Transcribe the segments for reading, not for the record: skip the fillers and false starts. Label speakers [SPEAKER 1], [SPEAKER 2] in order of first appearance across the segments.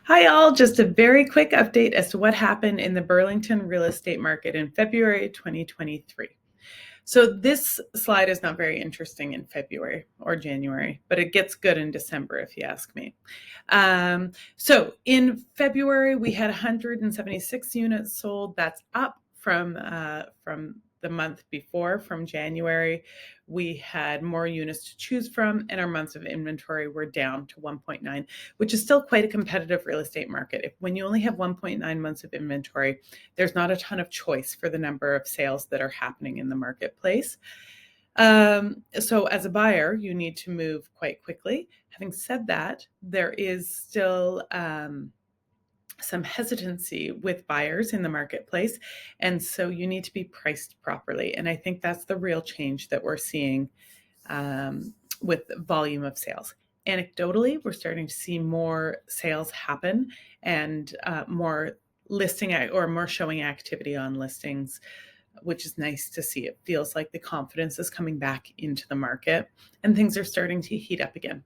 [SPEAKER 1] Hi, all. Just a very quick update as to what happened in the Burlington real estate market in February 2023. So, this slide is not very interesting in February or January, but it gets good in December, if you ask me. So, in February, we had 176 units sold. That's up from the month before, from January. We had more units to choose from, and our months of inventory were down to 1.9, which is still quite a competitive real estate market. When you only have 1.9 months of inventory, there's not a ton of choice for the number of sales that are happening in the marketplace. So as a buyer, you need to move quite quickly. Having said that, there is still some hesitancy with buyers in the marketplace. And so you need to be priced properly. And I think that's the real change that we're seeing with volume of sales. Anecdotally, we're starting to see more sales happen and more listing or more showing activity on listings, which is nice to see. It feels like the confidence is coming back into the market and things are starting to heat up again.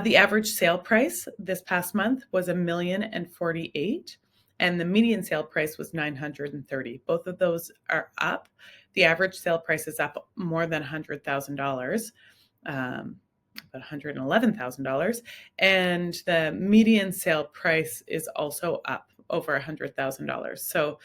[SPEAKER 1] The average sale price this past month was $1,048,000, and the median sale price was $930,000. Both of those are up. The average sale price is up more than $100,000, about $111,000, and the median sale price is also up over $100,000. So,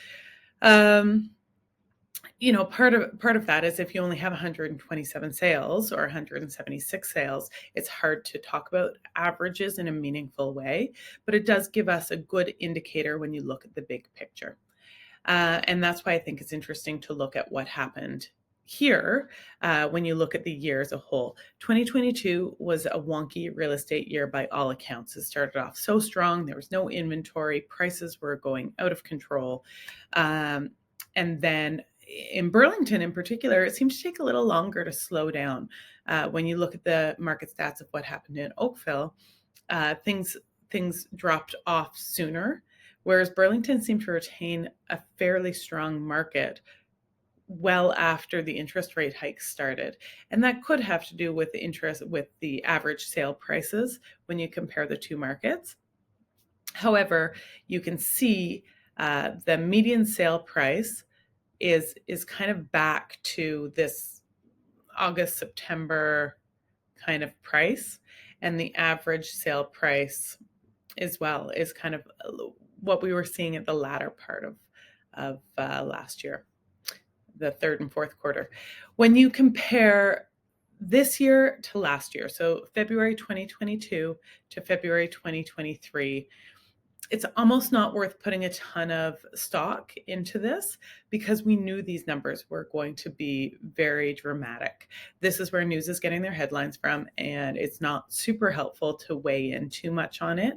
[SPEAKER 1] part of that is if you only have 127 sales or 176 sales, it's hard to talk about averages in a meaningful way, but it does give us a good indicator when you look at the big picture. And that's why I think it's interesting to look at what happened here when you look at the year as a whole. 2022 was a wonky real estate year by all accounts. It started off so strong. There was no inventory. Prices were going out of control. And then in Burlington in particular, it seems to take a little longer to slow down. When you look at the market stats of what happened in Oakville, things dropped off sooner, whereas Burlington seemed to retain a fairly strong market well after the interest rate hikes started. And that could have to do with the average sale prices when you compare the two markets. However, you can see the median sale price is kind of back to this August, September kind of price. And the average sale price as well is kind of what we were seeing at the latter part of last year, the third and fourth quarter. When you compare this year to last year, so February 2022 to February 2023, it's almost not worth putting a ton of stock into this because we knew these numbers were going to be very dramatic. This is where news is getting their headlines from, and it's not super helpful to weigh in too much on it.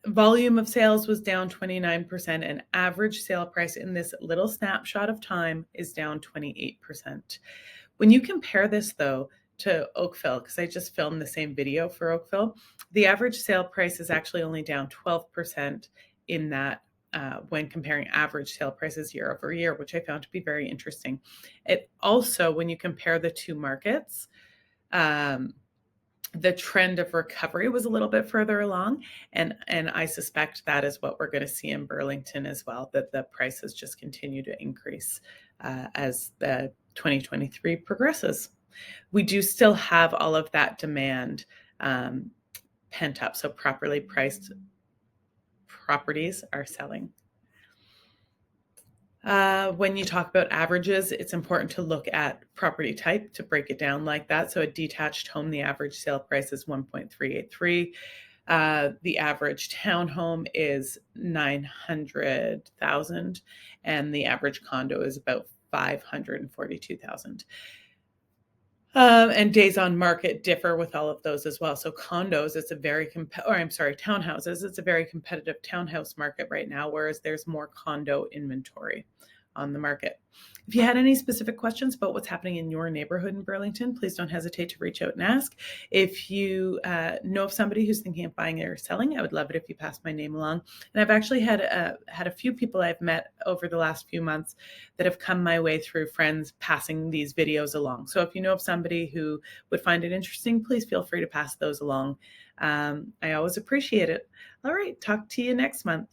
[SPEAKER 1] Volume of sales was down 29%, and average sale price in this little snapshot of time is down 28%. When you compare this, though, to Oakville, because I just filmed the same video for Oakville, the average sale price is actually only down 12% in that when comparing average sale prices year over year, which I found to be very interesting. It also, when you compare the two markets, the trend of recovery was a little bit further along, and I suspect that is what we're going to see in Burlington as well, that the prices just continue to increase as the 2023 progresses. We do still have all of that demand pent up, so properly priced properties are selling. When you talk about averages, it's important to look at property type to break it down like that. So a detached home, the average sale price is $1.383. The average townhome is $900,000, and the average condo is about $542,000. And days on market differ with all of those as well. So townhouses, it's a very competitive townhouse market right now, whereas there's more condo inventory on the market. If you had any specific questions about what's happening in your neighborhood in Burlington, please don't hesitate to reach out and ask. If you know of somebody who's thinking of buying or selling, I would love it if you passed my name along. And I've actually had a few people I've met over the last few months that have come my way through friends passing these videos along. So if you know of somebody who would find it interesting, please feel free to pass those along. I always appreciate it. All right, talk to you next month.